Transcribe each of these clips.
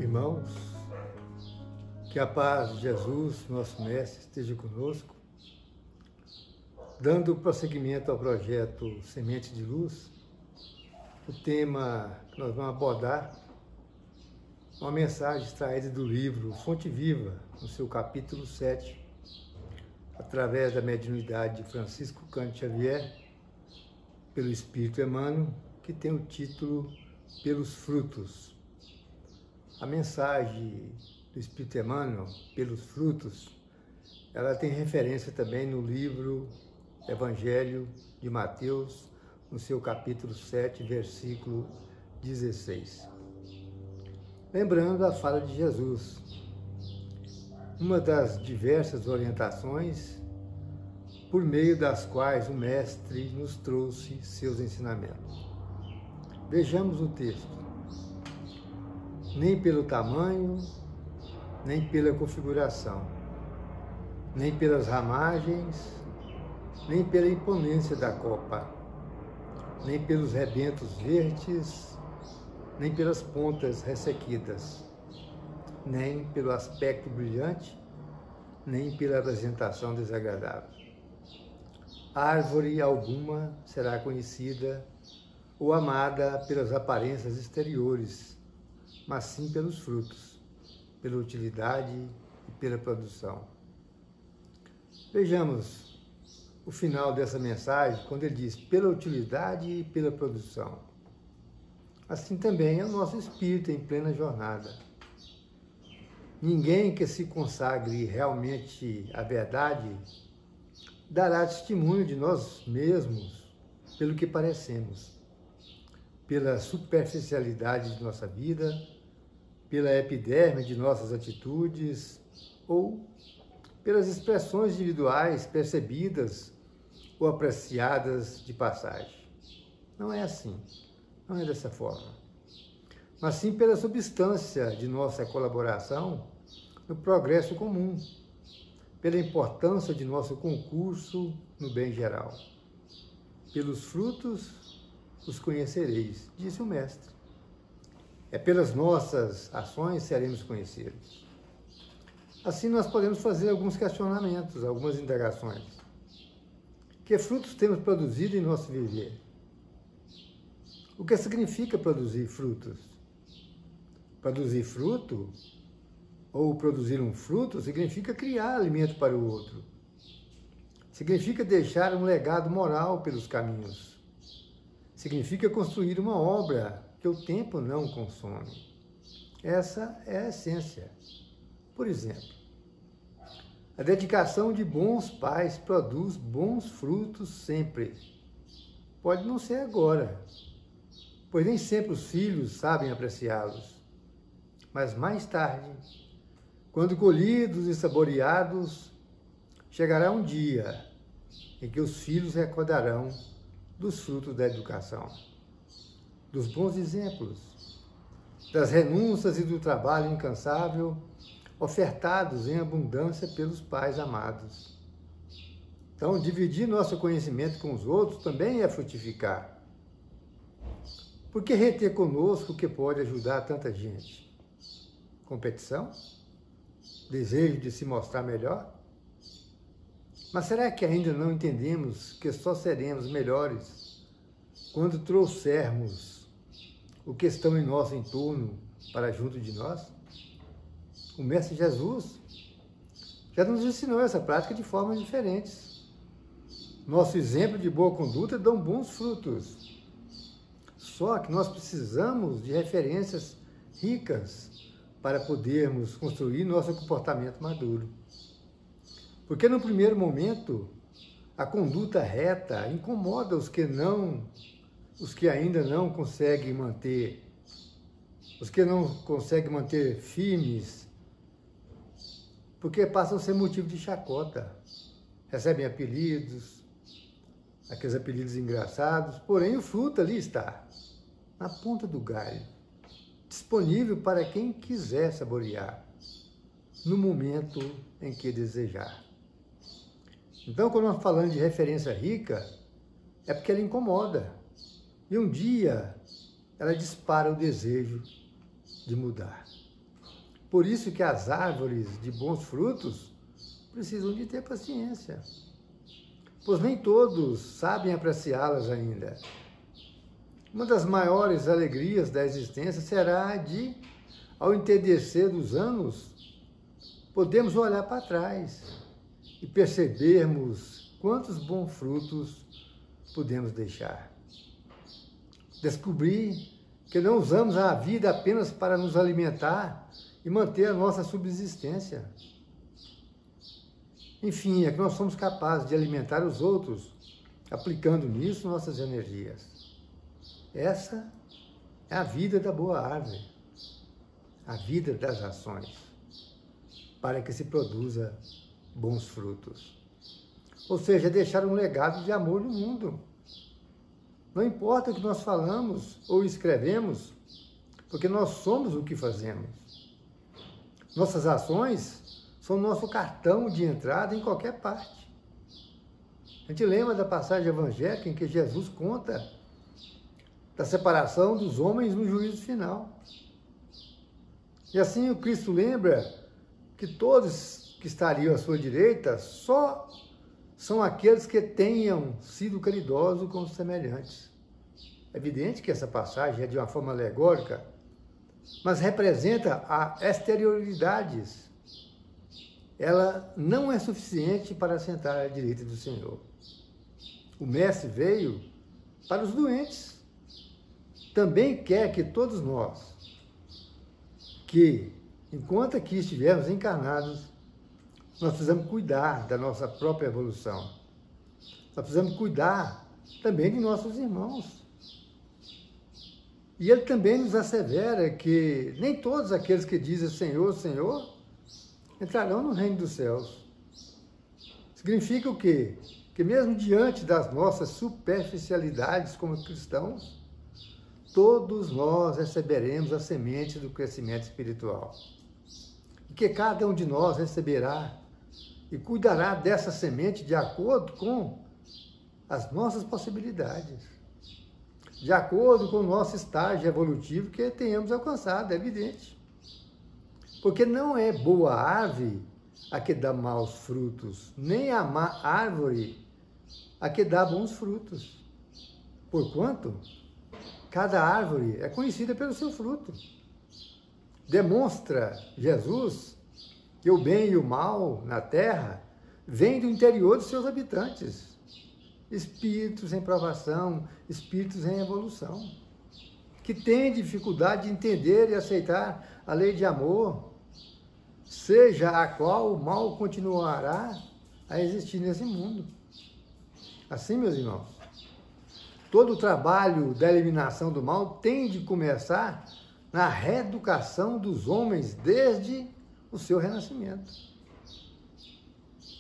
Irmãos, que a paz de Jesus, nosso Mestre, esteja conosco. Dando prosseguimento ao projeto Semente de Luz, o tema que nós vamos abordar é uma mensagem extraída do livro Fonte Viva, no seu capítulo 7, através da mediunidade de Francisco Cândido Xavier, pelo Espírito Emmanuel, que tem o título Pelos Frutos. A mensagem do Espírito Emmanuel, Pelos Frutos, ela tem referência também no livro Evangelho de Mateus, no seu capítulo 7, versículo 16. Lembrando a fala de Jesus, uma das diversas orientações por meio das quais o Mestre nos trouxe seus ensinamentos. Vejamos o texto. Nem pelo tamanho, nem pela configuração, nem pelas ramagens, nem pela imponência da copa, nem pelos rebentos verdes, nem pelas pontas ressequidas, nem pelo aspecto brilhante, nem pela apresentação desagradável. Árvore alguma será conhecida ou amada pelas aparências exteriores, mas sim pelos frutos, pela utilidade e pela produção. Vejamos o final dessa mensagem, quando ele diz pela utilidade e pela produção. Assim também é o nosso espírito em plena jornada. Ninguém que se consagre realmente à verdade dará testemunho de nós mesmos pelo que parecemos, pela superficialidade de nossa vida, pela epiderme de nossas atitudes ou pelas expressões individuais percebidas ou apreciadas de passagem. Não é assim, não é dessa forma. Mas sim pela substância de nossa colaboração no progresso comum, pela importância de nosso concurso no bem geral. Pelos frutos os conhecereis, disse o Mestre. É pelas nossas ações seremos conhecidos. Assim nós podemos fazer alguns questionamentos, algumas indagações. Que frutos temos produzido em nosso viver? O que significa produzir frutos? Produzir fruto, ou produzir um fruto, significa criar alimento para o outro. Significa deixar um legado moral pelos caminhos. Significa construir uma obra que o tempo não consome. Essa é a essência. Por exemplo, a dedicação de bons pais produz bons frutos sempre. Pode não ser agora, pois nem sempre os filhos sabem apreciá-los. Mas mais tarde, quando colhidos e saboreados, chegará um dia em que os filhos recordarão dos frutos da educação, dos bons exemplos, das renúncias e do trabalho incansável ofertados em abundância pelos pais amados. Então, dividir nosso conhecimento com os outros também é frutificar. Por que reter conosco o que pode ajudar tanta gente? Competição? Desejo de se mostrar melhor? Mas será que ainda não entendemos que só seremos melhores quando trouxermos o que estão em nosso entorno para junto de nós? O Mestre Jesus já nos ensinou essa prática de formas diferentes. Nosso exemplo de boa conduta dão bons frutos. Só que nós precisamos de referências ricas para podermos construir nosso comportamento maduro. Porque no primeiro momento, a conduta reta incomoda os que ainda não conseguem manter, os que não conseguem manter firmes, porque passam a ser motivo de chacota. Recebem apelidos, aqueles apelidos engraçados, porém o fruto ali está, na ponta do galho, disponível para quem quiser saborear, no momento em que desejar. Então, quando nós falamos de referência rica, é porque ela incomoda. E um dia ela dispara o desejo de mudar. Por isso que as árvores de bons frutos precisam de ter paciência, pois nem todos sabem apreciá-las ainda. Uma das maiores alegrias da existência será de, ao entardecer dos anos, podemos olhar para trás e percebermos quantos bons frutos podemos deixar. Descobrir que não usamos a vida apenas para nos alimentar e manter a nossa subsistência. Enfim, é que nós somos capazes de alimentar os outros, aplicando nisso nossas energias. Essa é a vida da boa árvore, a vida das ações, para que se produza bons frutos. Ou seja, deixar um legado de amor no mundo. Não importa o que nós falamos ou escrevemos, porque nós somos o que fazemos. Nossas ações são nosso cartão de entrada em qualquer parte. A gente lembra da passagem evangélica em que Jesus conta da separação dos homens no juízo final. E assim o Cristo lembra que todos que estariam à sua direita só são aqueles que tenham sido caridosos com os semelhantes. É evidente que essa passagem é de uma forma alegórica, mas representa a exterioridades. Ela não é suficiente para sentar à direita do Senhor. O Mestre veio para os doentes. Também quer que todos nós, que enquanto aqui estivermos encarnados, nós precisamos cuidar da nossa própria evolução. Nós precisamos cuidar também de nossos irmãos. E ele também nos assevera que nem todos aqueles que dizem Senhor, Senhor, entrarão no reino dos céus. Significa o quê? Que mesmo diante das nossas superficialidades como cristãos, todos nós receberemos a semente do crescimento espiritual. E que cada um de nós receberá e cuidará dessa semente de acordo com as nossas possibilidades, de acordo com o nosso estágio evolutivo que tenhamos alcançado, é evidente. Porque não é boa árvore a que dá maus frutos, nem a má árvore a que dá bons frutos. Porquanto, cada árvore é conhecida pelo seu fruto. Demonstra Jesus que o bem e o mal na terra vêm do interior dos seus habitantes. Espíritos em provação, espíritos em evolução, que têm dificuldade de entender e aceitar a lei de amor, seja a qual o mal continuará a existir nesse mundo. Assim, meus irmãos, todo o trabalho da eliminação do mal tem de começar na reeducação dos homens desde o seu renascimento.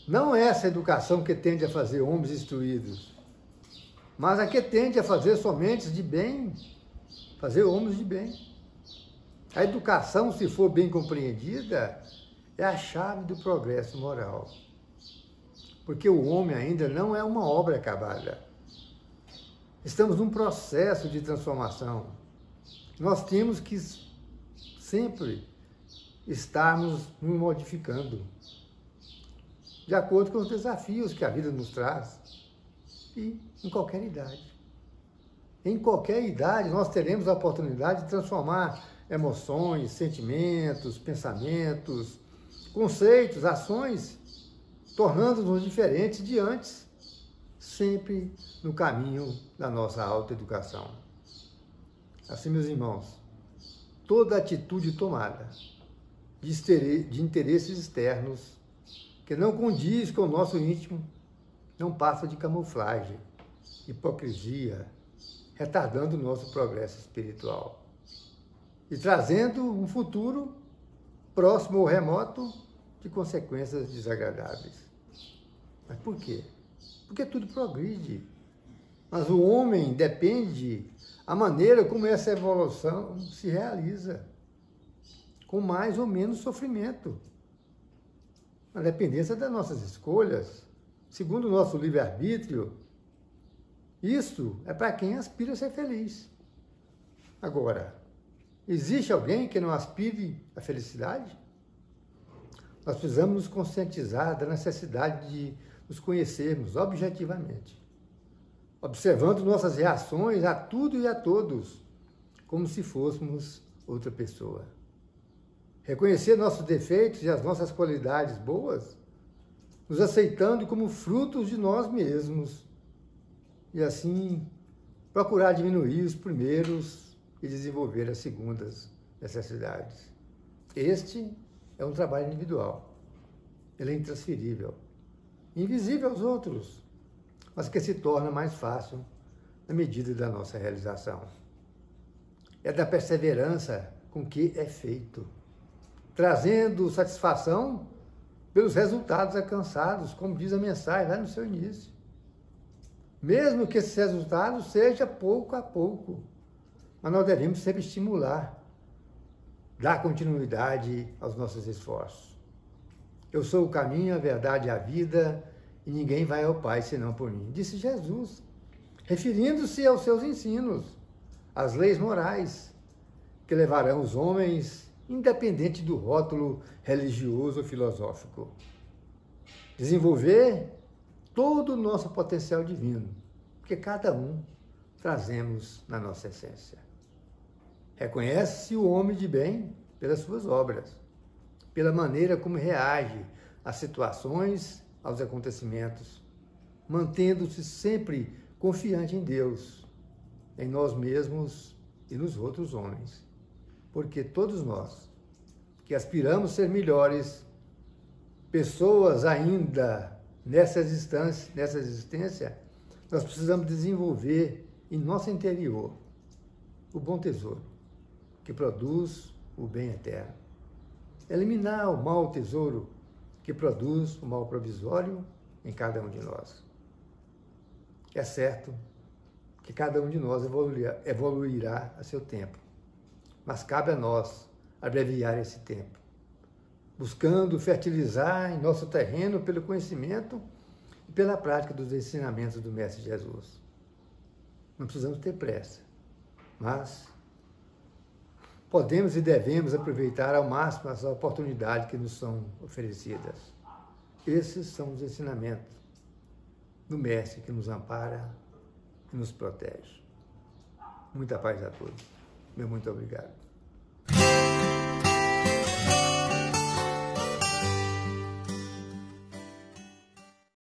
Não é essa educação que tende a fazer homens instruídos, mas a que tende a fazer somente de bem, fazer homens de bem. A educação, se for bem compreendida, é a chave do progresso moral. Porque o homem ainda não é uma obra acabada. Estamos num processo de transformação. Nós temos que sempre estarmos nos modificando, de acordo com os desafios que a vida nos traz, e em qualquer idade. Em qualquer idade, nós teremos a oportunidade de transformar emoções, sentimentos, pensamentos, conceitos, ações, tornando-nos diferentes de antes, sempre no caminho da nossa autoeducação. Assim, meus irmãos, toda atitude tomada de interesses externos que não condiz com o nosso íntimo não passa de camuflagem, hipocrisia, retardando o nosso progresso espiritual e trazendo um futuro próximo ou remoto de consequências desagradáveis. Mas por quê? Porque tudo progride. Mas o homem depende a maneira como essa evolução se realiza, com mais ou menos sofrimento, na dependência das nossas escolhas, segundo o nosso livre-arbítrio. Isso é para quem aspira a ser feliz. Agora, Existe alguém que não aspire à felicidade? Nós precisamos nos conscientizar da necessidade de nos conhecermos objetivamente, observando nossas reações a tudo e a todos, como se fôssemos outra pessoa. Reconhecer nossos defeitos e as nossas qualidades boas, nos aceitando como frutos de nós mesmos, e assim procurar diminuir os primeiros e desenvolver as segundas necessidades. Este é um trabalho individual. Ele é intransferível, invisível aos outros, mas que se torna mais fácil na medida da nossa realização. É da perseverança com que é feito, trazendo satisfação pelos resultados alcançados, como diz a mensagem lá no seu início. Mesmo que esses resultados sejam pouco a pouco, mas nós devemos sempre estimular, dar continuidade aos nossos esforços. Eu sou o caminho, a verdade e a vida, e ninguém vai ao Pai senão por mim, disse Jesus, referindo-se aos seus ensinos, às leis morais que levarão os homens, independente do rótulo religioso ou filosófico. Desenvolver todo o nosso potencial divino, porque cada um trazemos na nossa essência. Reconhece-se o homem de bem pelas suas obras, pela maneira como reage às situações, aos acontecimentos, mantendo-se sempre confiante em Deus, em nós mesmos e nos outros homens. Porque todos nós, que aspiramos ser melhores, pessoas ainda nessa existência, nós precisamos desenvolver em nosso interior o bom tesouro, que produz o bem eterno. Eliminar o mau tesouro, que produz o mal provisório em cada um de nós. É certo que cada um de nós evoluirá a seu tempo, mas cabe a nós abreviar esse tempo, buscando fertilizar em nosso terreno pelo conhecimento e pela prática dos ensinamentos do Mestre Jesus. Não precisamos ter pressa, mas podemos e devemos aproveitar ao máximo as oportunidades que nos são oferecidas. Esses são os ensinamentos do Mestre que nos ampara e nos protege. Muita paz a todos. Meu muito obrigado.